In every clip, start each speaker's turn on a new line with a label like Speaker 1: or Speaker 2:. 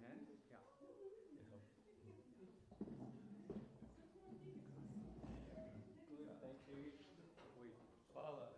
Speaker 1: hand? Yeah. Good, thank you. Wait. Father.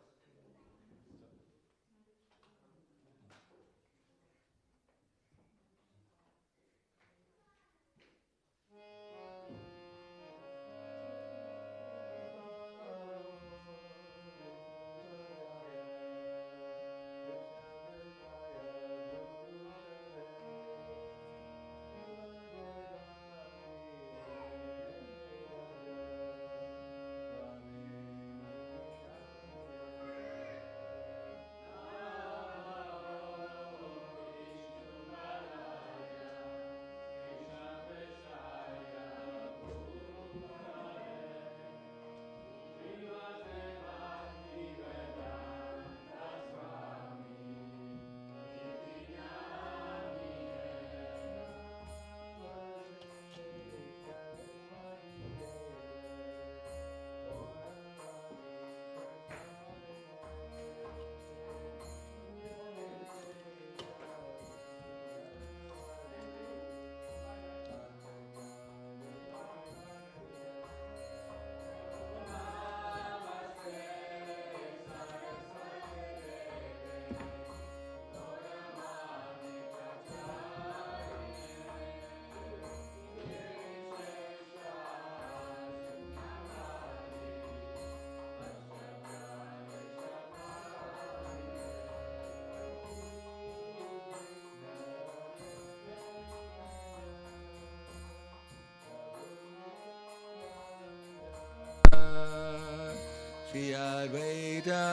Speaker 2: Shri Advaita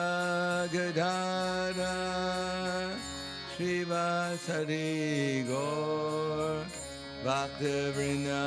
Speaker 2: Gadadhara Srivasadi Gaur Bhaktavrinda.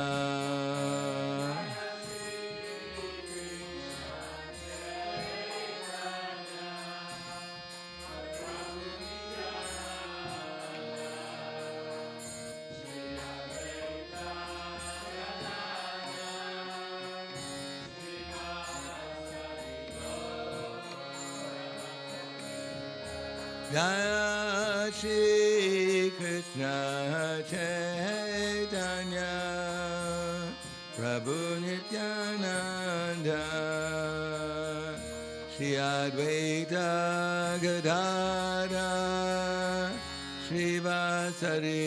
Speaker 2: Jaya Shri Krishna Chaitanya Prabhu Nityananda Shri Advaita Gadadhara Srivasadi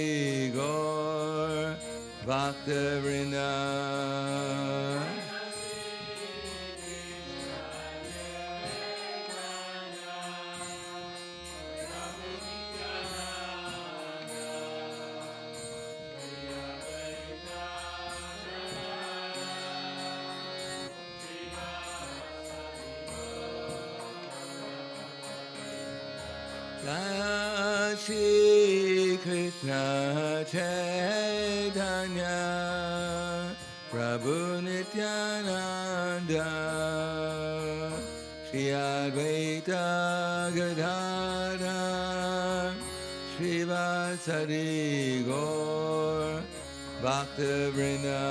Speaker 2: Gaur Bhaktavrinda. Jaya Shri Krishna Chaitanya Prabhu Nityananda Shri Advaita Gadadhara Srivasadi Gaur Bhaktavrinda.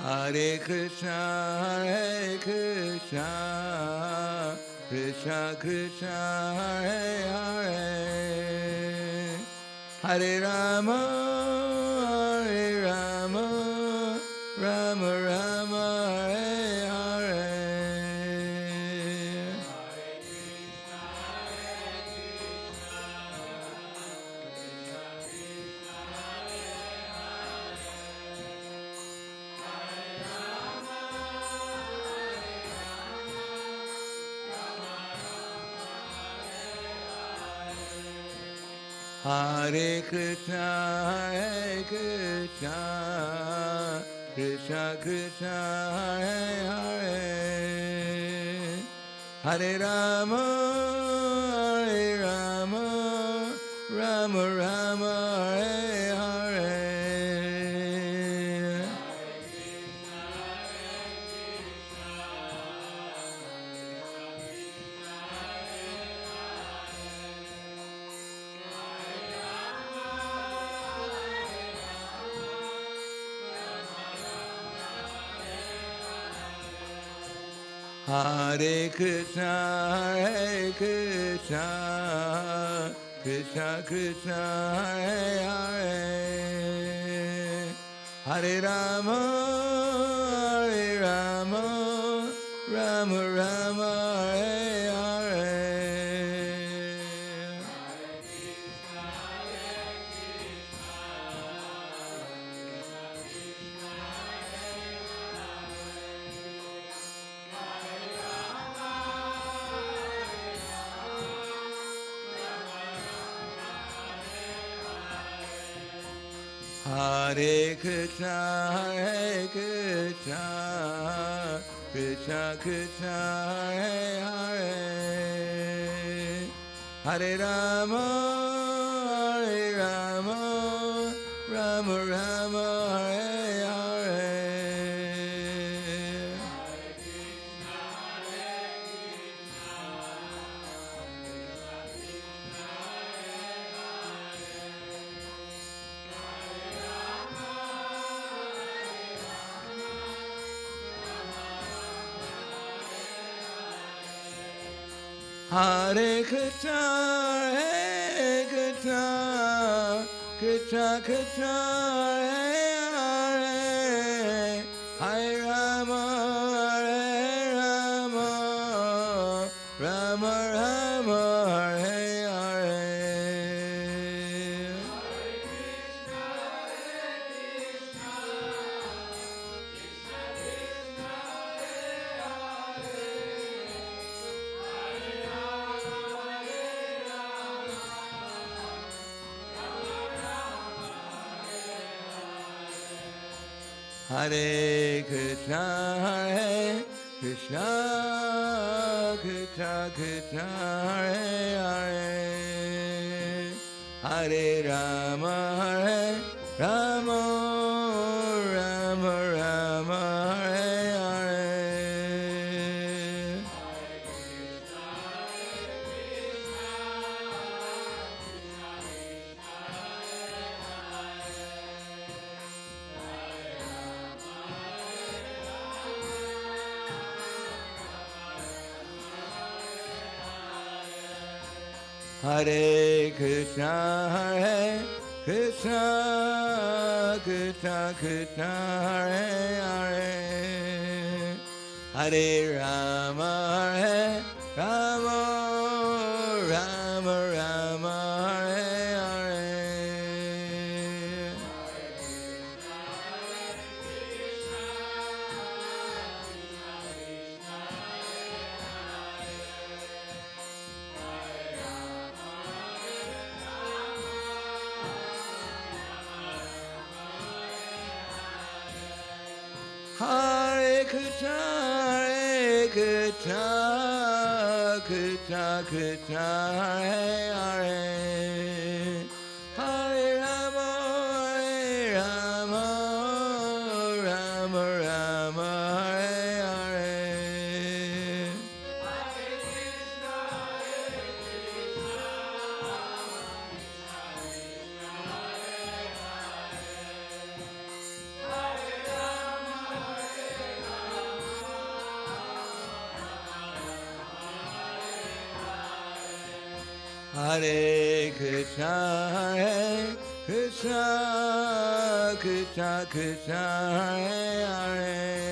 Speaker 2: Hare Krishna, Hare Krishna, Krishna Krishna, Hare Hare, Hare Rama, Hare Rama, Rama Rama, Hare Hare. Hare Krishna, Hare Krishna, Krishna Krishna, Hare Hare, Hare Rama, Hare Rama, Rama Rama, Hare Hare. Hare Krishna, Hare Krishna, Krishna Krishna, Hare Hare, Hare Rama, Hare Rama, Rama Rama, Hare Hare. Hare Krishna, Hare Krishna, Krishna Krishna, Hare Hare, Hare Rama, Hare Rama, Rama Rama, Hare Hare. Hare Krishna, Hare Krishna, Krishna Krishna, Hare Hare, Hare Rama, Hare Rama, Rama Rama, Hare Hare. Hare Krishna, Hare Krishna, Krishna Krishna, Hare Hare, Hare Rama, Hare Rama, Rama Rama, Hare Hare. Hare Krishna, Hare Krishna, Krishna Krishna, Hare Hare, Hare Rama, Hare Rama, Rama Rama, Hare Hare. Hare Krishna, Hare Krishna, Krishna Krishna, Hare Hare, Hare Rama, Hare Rama, Rama Rama, Hare Hare. Hare Krishna, Hare Krishna, Krishna Krishna, Hare Hare,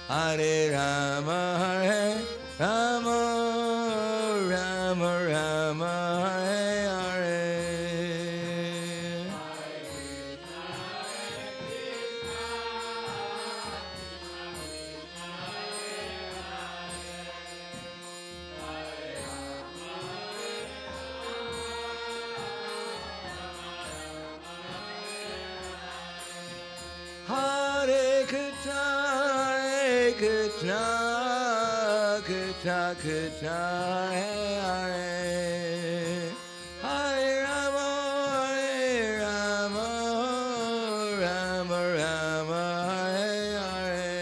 Speaker 2: Hare Rama, Hare Rama, Rama Rama, Hare Hare. Hare Krishna, Hare Krishna, Krishna Krishna, Hare Hare, Hare Rama, Hare Rama, Rama Rama, Hare Hare.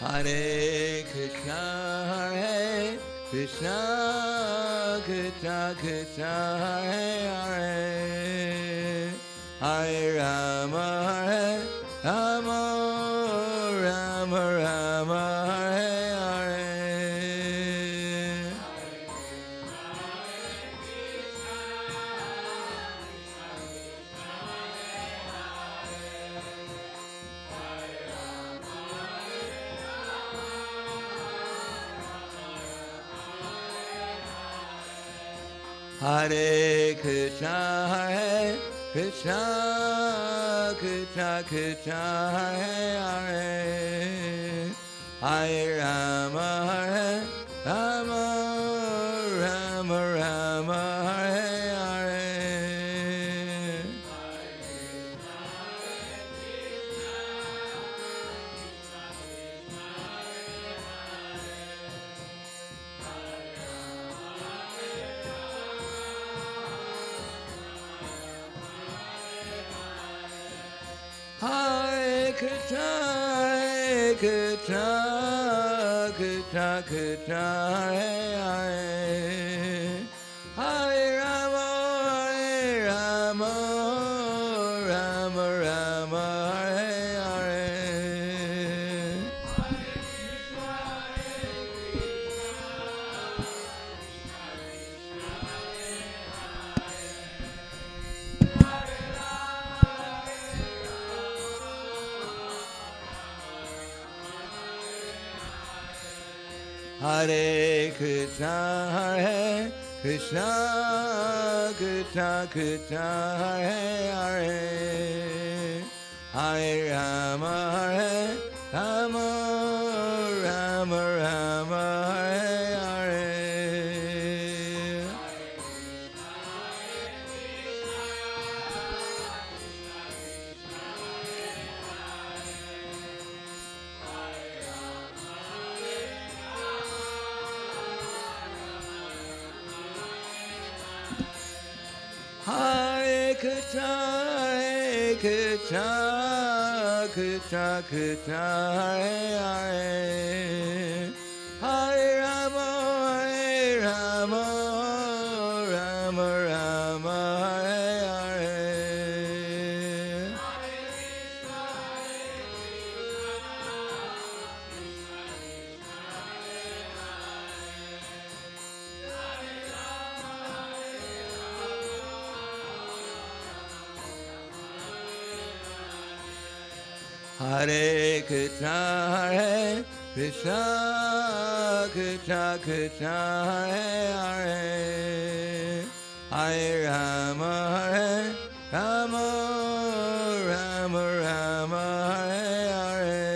Speaker 2: Hare Krishna, Hare Krishna, Krishna Krishna, Hare Hare, Hare Rama, Hare Rama, Rama Rama, Hare Hare. Hare Krishna, Hare Krishna, Krishna Krishna, Hare Hare, Hare Rama, Hare Rama, Rama Rama, Hare Hare. Hare Krishna, Hare Krishna, Krishna Krishna, Hare Hare, Hare Rama, Hare Rama, Rama Rama, Hare Hare. Hare Krishna, Hare Krishna, Krishna Krishna, Hare Hare, Hare Rama, Hare Rama, Rama Rama, Hare Hare. Hare Krishna, Hare Krishna, Krishna Krishna, Hare Hare, Hare Rama, Hare Rama, Rama Rama, Hare Hare. Hare Krishna, Hare Krishna, Krishna Krishna, Hare Hare, Hare Rama, Hare Rama, Rama Rama, Hare Hare.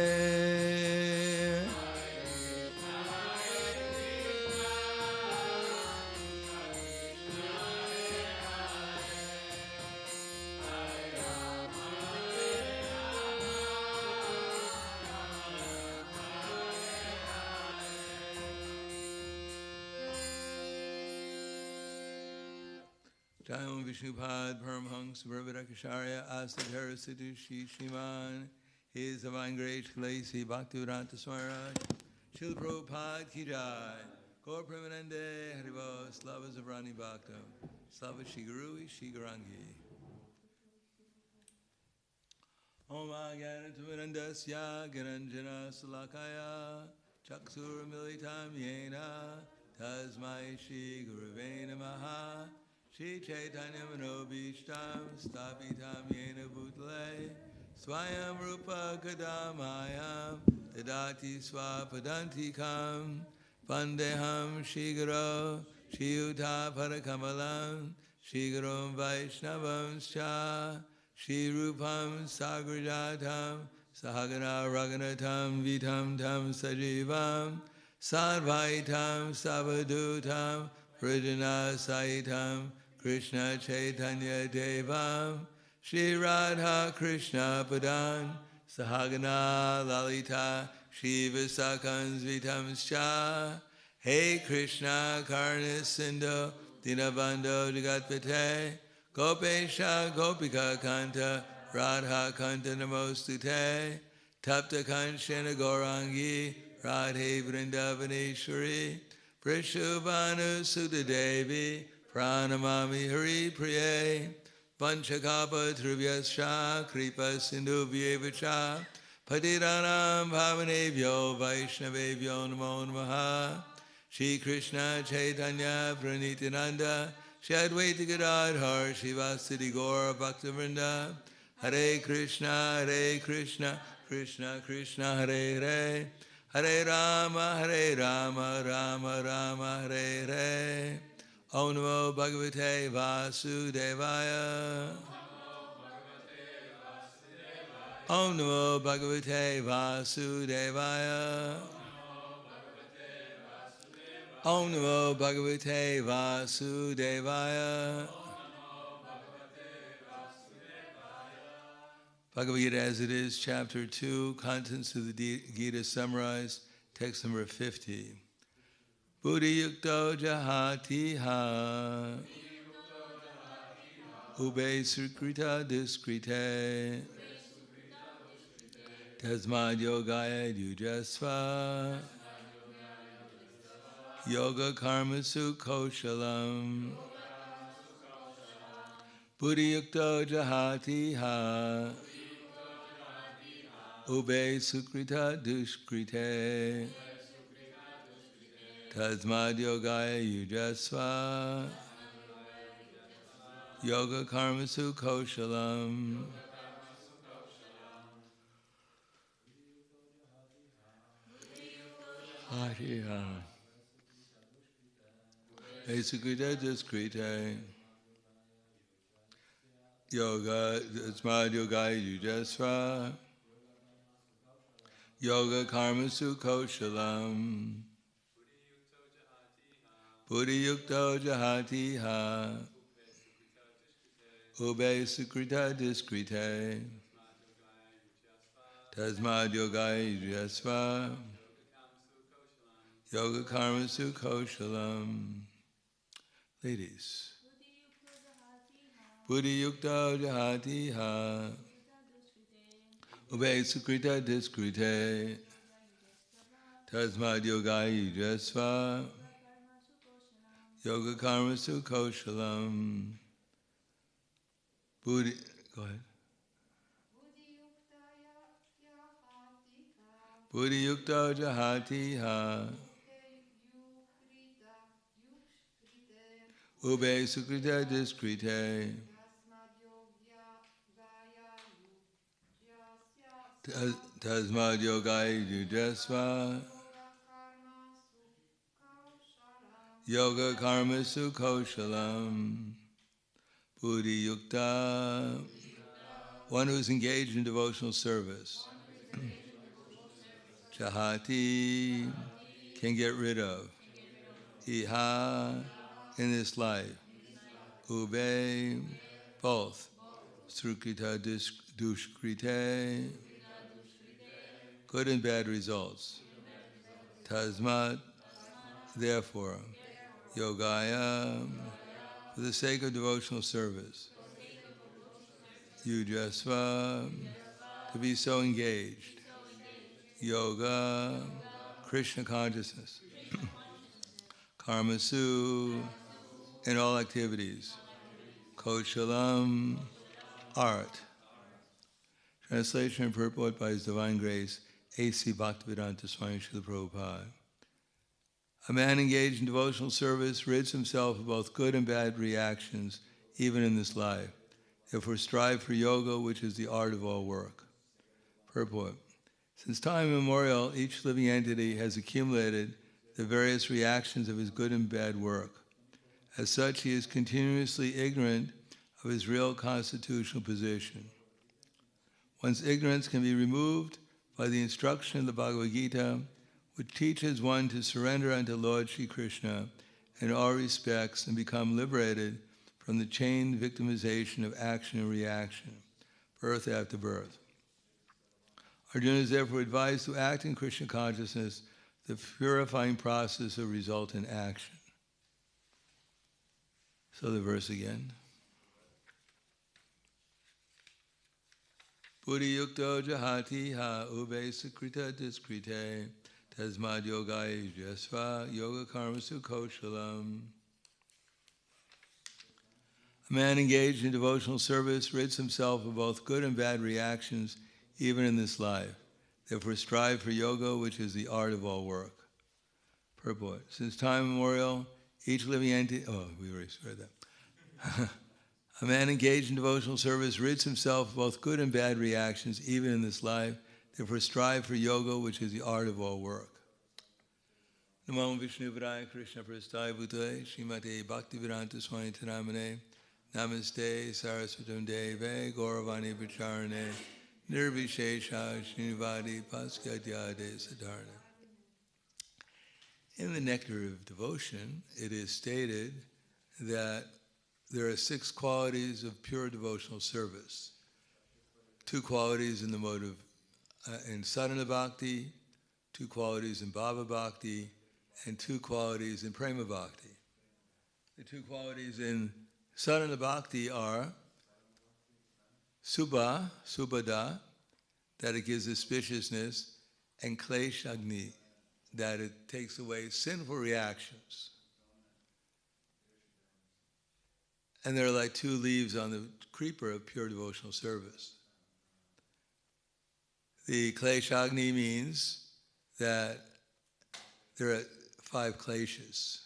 Speaker 2: Jayam Vishnupad Paramhans Varvadakasharya Asadhara Siddhu Shri Shriman His Divine Grace Kalesi Bhaktivedanta Swami Srila Prabhupada Ki Jai Gaur Premanande Haribo Slava Zavrani Bhakta Slava Shri Guru Shri Garangi Om Agyanatavinandasya Garanjana Salakaya Chaksura Militam Yena Tasmai Shri Gurave Namaha Shri Chaitanya Manobhishtam Stapitam Yena Bhutale Swayam Rupa Kadamayam Dadati Swapadantikam Vandeham Shri Guru Shri Uta Parakamalam Shri Gurum Vaishnavam Scha Shri Rupam Sagrajatam Sahagana Raghunatam Vitam Tam Sajivam Sadvaitam Savadutam Pradana Saitam Krishna Chaitanya Devam Shri Radha Krishna Padan Sahagana Lalita Shri Visakans Vitam Scha Hey Krishna Karna Sindhu Dinabandho Jagatpate Gopesha Gopika Kanta Radha Kanta Namostute Tapta Kanchana Gaurangi Radhe Vrindavaneshwari Prishubhanu Sudha Devi Pranamami Hari Priye Vanchakapa Trivyascha Kripa Sindhu Vyevacha Patiranam Bhavanebhyo Vaishnavebhyo Namo Namaha Shri Krishna Chaitanya Pranitinanda Shri Advaita Gadadhar Shivasati Gaura Bhaktivinoda Hare Krishna Krishna Krishna Hare Hare Hare Rama Rama Rama Hare Hare Om Namo Bhagavate Vasudevaya Om Namo Bhagavate Vasudevaya Om Namo Bhagavate Vasudevaya. Bhagavad Gita as it is, chapter 2, contents of the Gita summarized, text number 50. Buddhi yukto jahati ha ube sukrita diskrite tasmad yogaya yujasva yoga karmasu koshalam Buddhi yukto jahati ha ube sukrita diskrite tasmad yogaya yujasva yoga karmasu koshalam Hati ha sukrita diskrite yoga tasmad yogaya yujasva yoga karmasu koshalam Buddhi yukto jahati ha ube sukrita diskrite tasmad yogaya yujasva yoga karmasu koshalam. Ladies. Buddhi yukto jahati ha ube sukrita diskrite tasmad yogaya yujasva yoga karmasu koshalam. Buddhi, go ahead. Buddhi yukta jahati ha ube sukrita diskrite tasmad yogaya yujasva yoga karmasu koshalam. Buddhi yukta, one who is engaged in devotional service. Jahati, can get rid of. Iha, in this life. Ube, both. Sukrita duskrite, good and bad results. Tasmat, therefore. Yogaya, for the sake of devotional service. Yujasva, to be so engaged. Yoga, Krishna consciousness. Karmasu, in all activities. Koshalam, art. Translation and purport by His Divine Grace, A.C. Bhaktivedanta Swami Srila Prabhupada. A man engaged in devotional service rids himself of both good and bad reactions, even in this life. Therefore, strive for yoga, which is the art of all work. Purport. Since time immemorial, each living entity has accumulated the various reactions of his good and bad work. As such, he is continuously ignorant of his real constitutional position. One's ignorance can be removed by the instruction of the Bhagavad Gita, which teaches one to surrender unto Lord Shri Krishna in all respects and become liberated from the chained victimization of action and reaction, birth after birth. Arjuna is therefore advised to act in Krishna consciousness. The purifying process will result in action. So the verse again. Buddhi yukto jahati ha ube sukrita diskrite tasmad yogai jasva yoga karma sukoshalam. A man engaged in devotional service rids himself of both good and bad reactions, even in this life. Therefore strive for yoga, which is the art of all work. Purport. Since time immemorial, each living entity... Oh, we already read that. A man engaged in devotional service rids himself of both good and bad reactions, even in this life. Therefore strive for yoga, which is the art of all work. Namo Vishnu Padaya Krishna Prasthaya Bhutale Srimate Bhaktivedanta Swami Taramane Namaste Saraswatam Deve Gauravani Pacharane Nirvishesha Srinivadi Paskadyade Sadarna. In the Nectar of Devotion, it is stated that there are 6 qualities of pure devotional service. 2 qualities in the mode of in sadhana bhakti, 2 qualities in bhava bhakti, and 2 qualities in prema bhakti. The 2 qualities in sadhana bhakti are subhada, that it gives auspiciousness, and kleshagni, that it takes away sinful reactions. And they're like 2 leaves on the creeper of pure devotional service. The kleshagni means that there are 5 kleshas,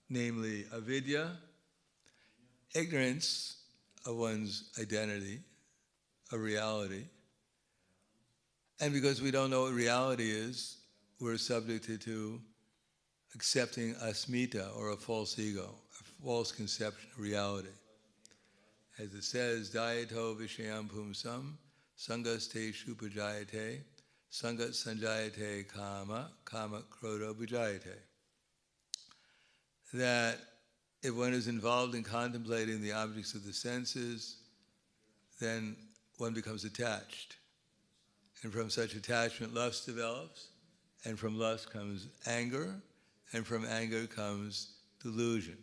Speaker 2: namely avidya, ignorance of one's identity, of reality. And because we don't know what reality is, we're subjected to accepting asmita, or a false ego, a false conception of reality. As it says, Dayato Vishayam Pumsam, Sangaste Shupajayate, Sangat Sanjayate Kama, Kama Kroda Bujayate. That if one is involved in contemplating the objects of the senses, then one becomes attached. And from such attachment, lust develops, and from lust comes anger, and from anger comes delusion.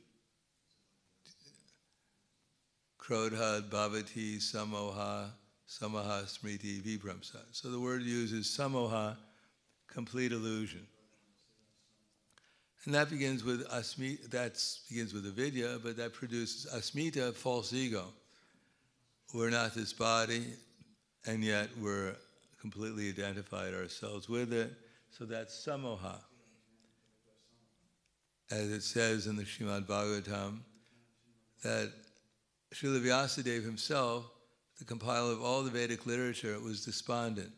Speaker 2: Krodha bhavati samoha, samaha smriti vibramsa. So the word uses samoha, complete illusion. And that begins with asmita, begins with avidya, but that produces asmita, false ego. We're not this body, and yet we're completely identified ourselves with it. So that's samoha. As it says in the Srimad Bhagavatam, that Srila Vyasadeva himself, the compiler of all the Vedic literature, was despondent.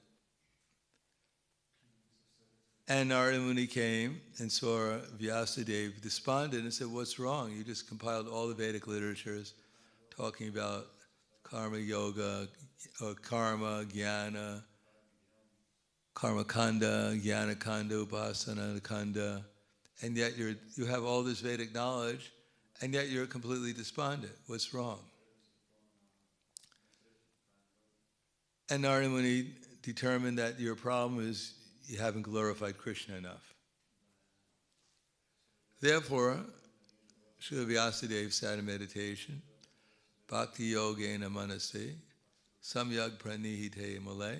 Speaker 2: And Narada Muni came and saw Vyasadeva despondent and said, "What's wrong? You just compiled all the Vedic literatures talking about karma yoga, or karma, jnana, karma kanda, jnana kanda, upasana kanda, and yet you have all this Vedic knowledge, and yet you're completely despondent. What's wrong?" And Narada Muni determined that your problem is you haven't glorified Krishna enough. Therefore, Srila Vyasadeva sat in meditation, bhakti yogena manasi, samyag pranihite male,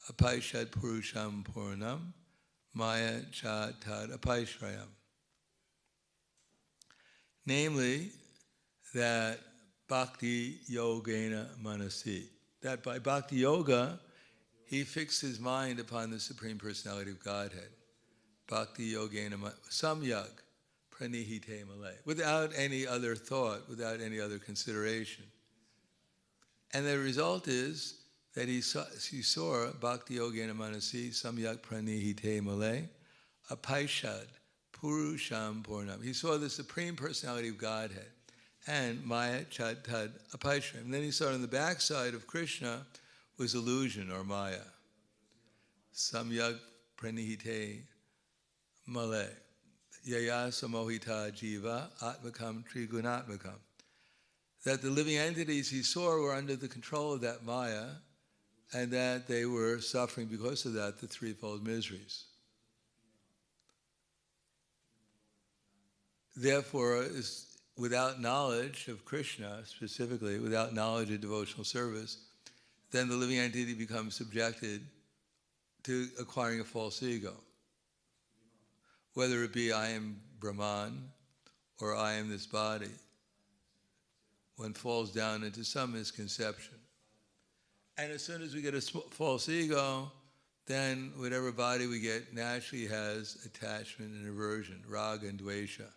Speaker 2: apaishad purusham purnam, maya cha tad apaishrayam. Namely, that bhakti yogena manasi, that by bhakti yoga, he fixed his mind upon the Supreme Personality of Godhead. Bhakti yogena samyag pranihite male, without any other thought, without any other consideration. And the result is that he saw bhakti yogena manasi samyag pranihite male apaishad purusham purnam. He saw the Supreme Personality of Godhead and maya chad tad apaishram. And then he saw on the backside of Krishna was illusion, or maya. Samyag pranihite male yaya samohita jiva atmakam trigunatmakam. That the living entities he saw were under the control of that maya, and that they were suffering because of that, the threefold miseries. Therefore, without knowledge of Krishna, specifically, without knowledge of devotional service, then the living entity becomes subjected to acquiring a false ego. Whether it be I am Brahman or I am this body, one falls down into some misconception. And as soon as we get a false ego, then whatever body we get naturally has attachment and aversion, raga and dvesha.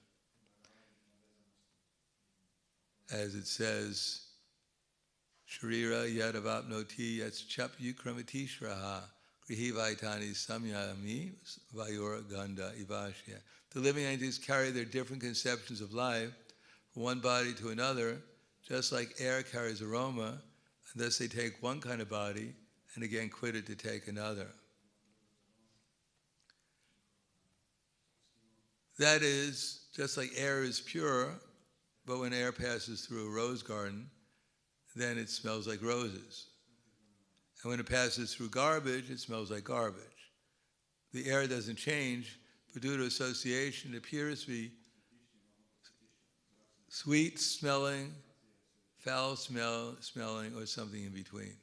Speaker 2: As it says, Sharira yadavapnoti yatschap yukramatishraha grihi vaitani samyami vayura ganda ivashya. The living entities carry their different conceptions of life from one body to another, just like air carries aroma, and thus they take one kind of body and again quit it to take another. That is, just like air is pure, but when air passes through a rose garden, then it smells like roses. And when it passes through garbage, it smells like garbage. The air doesn't change, but due to association, it appears to be sweet smelling, foul smelling, or something in between.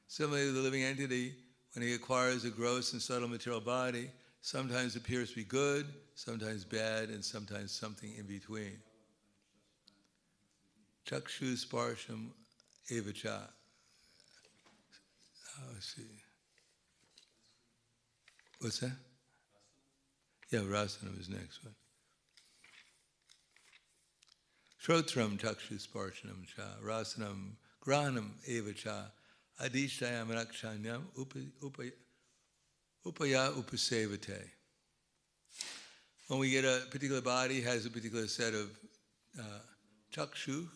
Speaker 2: Similarly, the living entity, when he acquires a gross and subtle material body, sometimes appears to be good, sometimes bad, and sometimes something in between. Chakshu sparsham evacha. Let's see. What's that? Yeah, Rasanam is next one. Shrotram chakshu sparshanam cha, Rasanam grahanam evacha, adishtayam rakshanyam upaya upasevate. When we get a particular body, has a particular set of chakshu.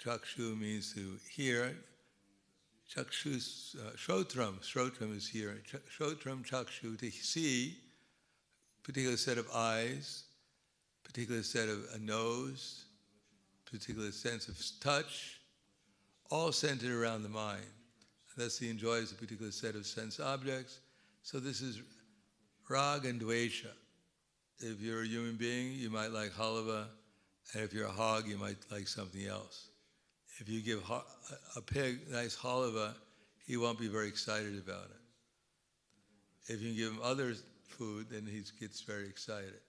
Speaker 2: Chakshu means to hear. Chakshu, Shrotram is here. Shrotram chakshu, to see, particular set of eyes, particular set of a nose, particular sense of touch, all centered around the mind. Thus he enjoys a particular set of sense objects. So this is rag and dvesha. If you're a human being, you might like halava, and if you're a hog, you might like something else. If you give a pig nice halava, he won't be very excited about it. If you give him other food, then he gets very excited.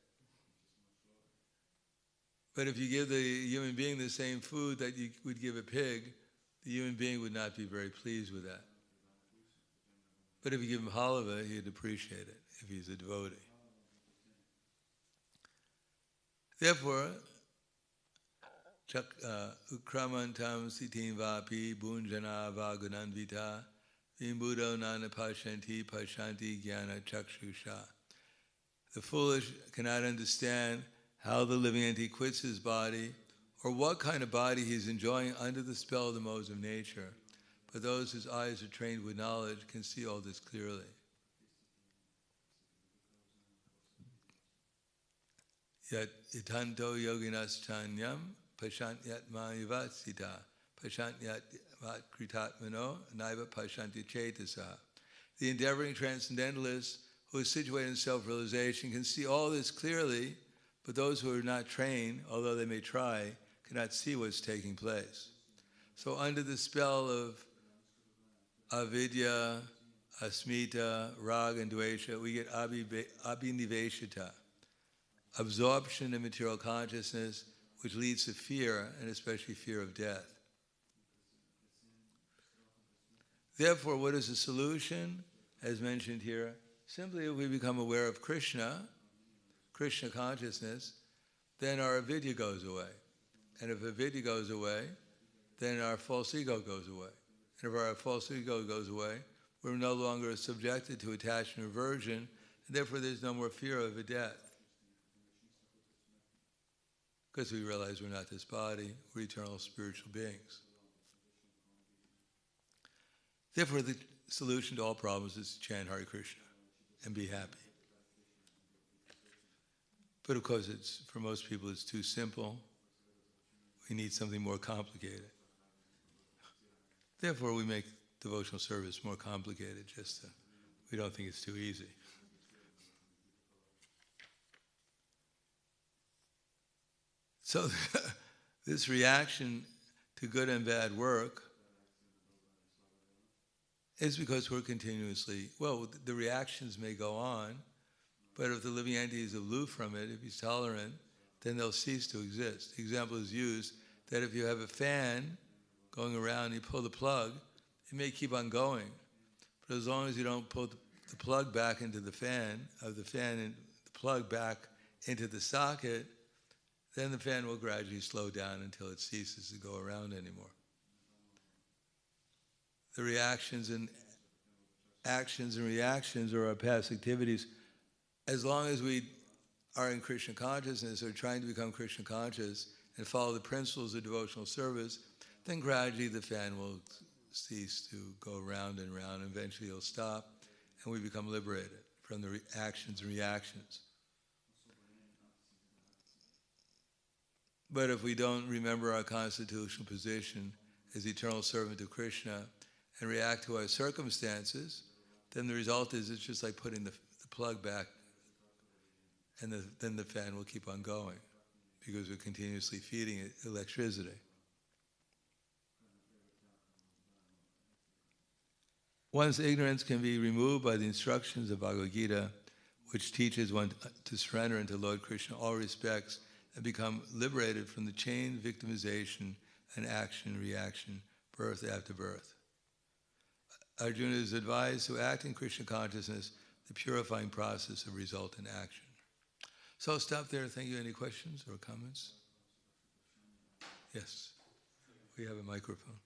Speaker 2: But if you give the human being the same food that you would give a pig, the human being would not be very pleased with that. But if you give him halava, he'd appreciate it, if he's a devotee. Therefore, Ukramantam sitin vapi bunjana vagunanvita vimbudo nana pashanti jnana chakshusha. The foolish cannot understand how the living entity quits his body or what kind of body he's enjoying under the spell of the modes of nature. But those whose eyes are trained with knowledge can see all this clearly. Yat itanto yoginas chanyam pashantyat mayavatsita pashantyat kritatmano naiva pashanti chetasa. The endeavoring transcendentalist who is situated in self-realization can see all this clearly, but those who are not trained, although they may try, cannot see what's taking place. So under the spell of avidya, asmita, rag, and dvesha, we get abhiniveshita, absorption in material consciousness, which leads to fear, and especially fear of death. Therefore, what is the solution? As mentioned here, simply if we become aware of Krishna consciousness, then our avidya goes away. And if avidya goes away, then our false ego goes away. And if our false ego goes away, we're no longer subjected to attachment or aversion, and therefore there's no more fear of a death. Because we realize we're not this body, we're eternal spiritual beings. Therefore, the solution to all problems is to chant Hare Krishna and be happy. But of course, for most people, it's too simple. We need something more complicated. Therefore, we make devotional service more complicated, we don't think it's too easy. So this reaction to good and bad work is because we're continuously, well, the reactions may go on, but if the living entity is aloof from it, if he's tolerant, then they'll cease to exist. The example is used that if you have a fan going around and you pull the plug, it may keep on going. But as long as you don't pull the plug back into the fan, and the plug back into the socket, then the fan will gradually slow down until it ceases to go around anymore. The reactions and actions and reactions are our past activities. As long as we are in Krishna consciousness or trying to become Krishna conscious and follow the principles of devotional service, then gradually the fan will cease to go round and round. Eventually it'll stop and we become liberated from the actions and reactions. But if we don't remember our constitutional position as eternal servant of Krishna and react to our circumstances, then the result is it's just like putting the plug back, and then the fan will keep on going because we're continuously feeding it electricity. One's ignorance can be removed by the instructions of Bhagavad Gita, which teaches one to surrender unto Lord Krishna in all respects and become liberated from the chain, victimization, and action, reaction, birth after birth. Arjuna is advised to act in Krishna consciousness, the purifying process of resultant action. So I'll stop there. Thank you. Any questions or comments? Yes. We have a microphone.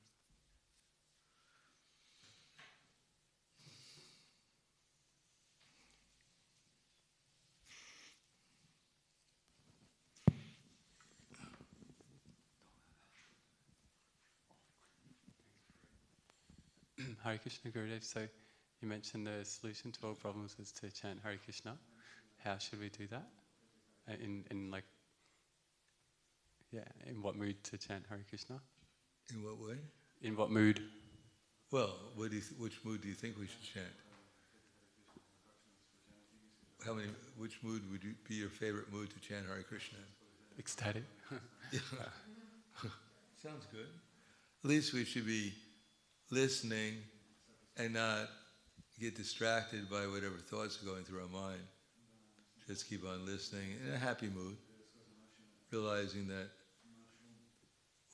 Speaker 3: Hare Krishna, Gurudev. So you mentioned the solution to all problems is to chant Hare Krishna. How should we do that? In what mood to chant Hare Krishna?
Speaker 2: In what way?
Speaker 3: In what mood?
Speaker 2: Well, which mood do you think we should chant? Which mood would be your favorite mood to chant Hare Krishna?
Speaker 3: Ecstatic.
Speaker 2: Sounds good. At least we should be listening and not get distracted by whatever thoughts are going through our mind. Just keep on listening in a happy mood, realizing that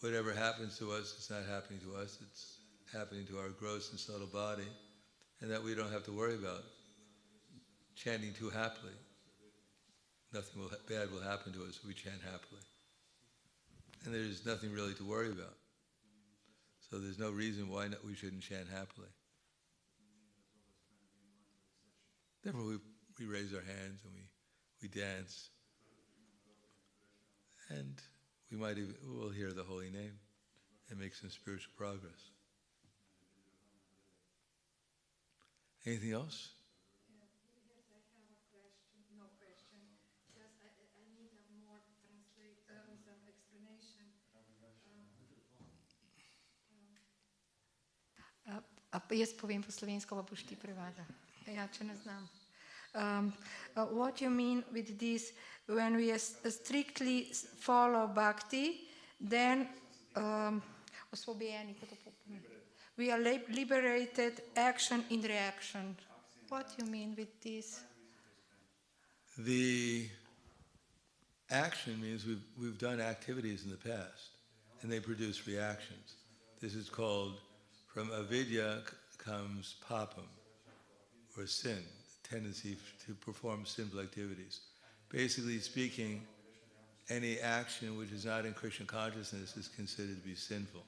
Speaker 2: whatever happens to us, it's not happening to us, it's happening to our gross and subtle body, and that we don't have to worry about chanting too happily. Nothing bad will happen to us if we chant happily. And there's nothing really to worry about. So there's no reason why we shouldn't chant happily. Therefore we raise our hands and we dance. And we'll hear the holy name and make some spiritual progress. Anything else?
Speaker 4: Yes, I have a question. No question. Just I need a more some explanation. Jaz povem po slovensko, pa boš ti prevajal. Ja, če ne znam. What you mean with this, when we strictly follow bhakti, then osvobojeni, we are liberated action in reaction. What you mean with this?
Speaker 2: The action means we've done activities in the past, and they produce reactions. This is called, from avidya comes papam, or sin, the tendency to perform sinful activities. Basically speaking, any action which is not in Krishna consciousness is considered to be sinful.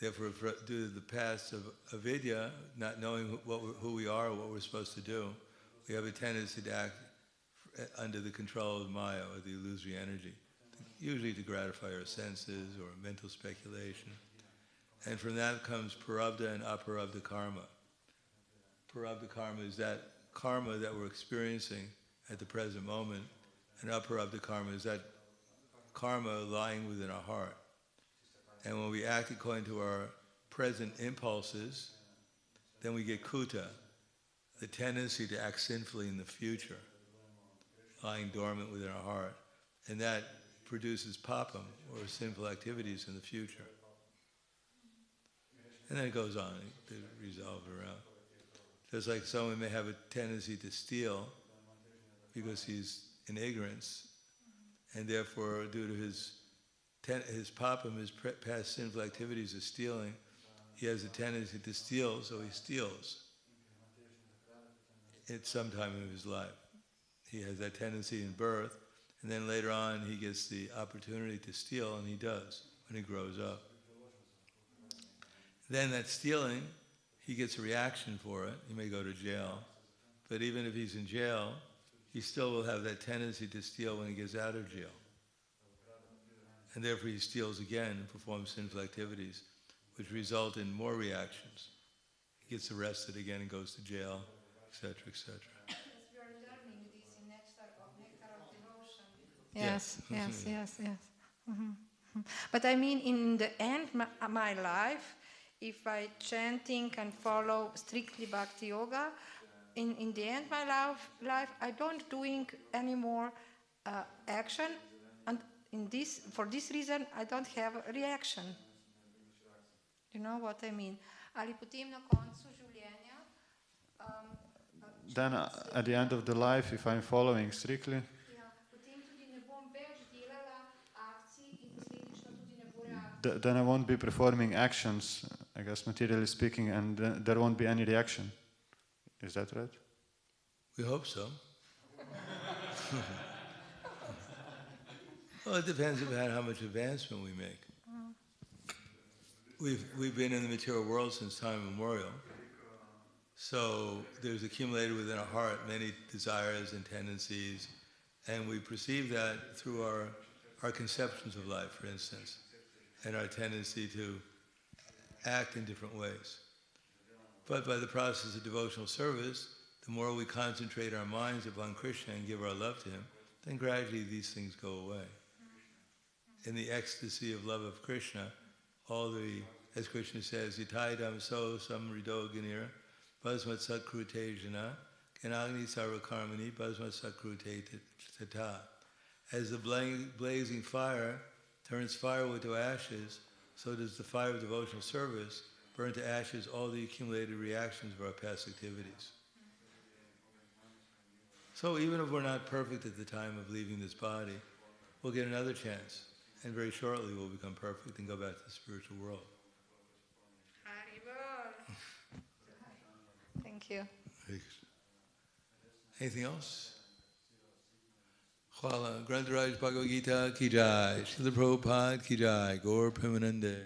Speaker 2: Therefore, due to the past of avidya, not knowing who we are or what we're supposed to do, we have a tendency to act under the control of Maya, or the illusory energy, usually to gratify our senses or mental speculation. And from that comes prarabdha and aparabdha karma. Prarabdha karma is that karma that we're experiencing at the present moment, and aparabdha karma is that karma lying within our heart. And when we act according to our present impulses, then we get kuta, the tendency to act sinfully in the future, lying dormant within our heart. And that produces papam, or sinful activities in the future. And then it goes on to resolve around. Just like someone may have a tendency to steal because he's in ignorance, and therefore due to his papam, his past sinful activities of stealing, he has a tendency to steal, so he steals at some time in his life. He has that tendency in birth, and then later on he gets the opportunity to steal, and he does when he grows up. Then that stealing, he gets a reaction for it. He may go to jail. But even if he's in jail, he still will have that tendency to steal when he gets out of jail. And therefore he steals again and performs sinful activities, which result in more reactions. He gets arrested again and goes to jail, etc., etc.
Speaker 4: Yes, we are learning this in Nectar of Devotion. Yes, yes, yes, yes. Mm-hmm. But I mean, in the end of my life, if I chanting and follow strictly Bhakti Yoga, in the end of my life, I don't doing any more action, and for this reason, I don't have a reaction. You know what I mean? Ali potem na koncu življenja.
Speaker 5: Then at the end of the life, if I'm following strictly, then I won't be performing actions, I guess, materially speaking, and there won't be any reaction. Is that right?
Speaker 2: We hope so. Well, it depends about how much advancement we make. We've been in the material world since time immemorial. So there's accumulated within our heart many desires and tendencies, and we perceive that through our conceptions of life, for instance, and our tendency to act in different ways. But by the process of devotional service, the more we concentrate our minds upon Krishna and give our love to Him, then gradually these things go away. In the ecstasy of love of Krishna, as Krishna says, Yataidam so samrido ganira, basmat sakrute jana, kanagni sarvakarmani, basmat sakrute tata. As the blazing fire turns firewood to ashes, so does the fire of devotional service burn to ashes all the accumulated reactions of our past activities. So even if we're not perfect at the time of leaving this body, we'll get another chance. And very shortly we'll become perfect and go back to the spiritual world.
Speaker 4: Thank you.
Speaker 2: Anything else? Hvala. Grantaraj Bhagavad Gita ki jai. Srila Prabhupada ki jai. Gaur Premanande.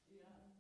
Speaker 4: Yeah.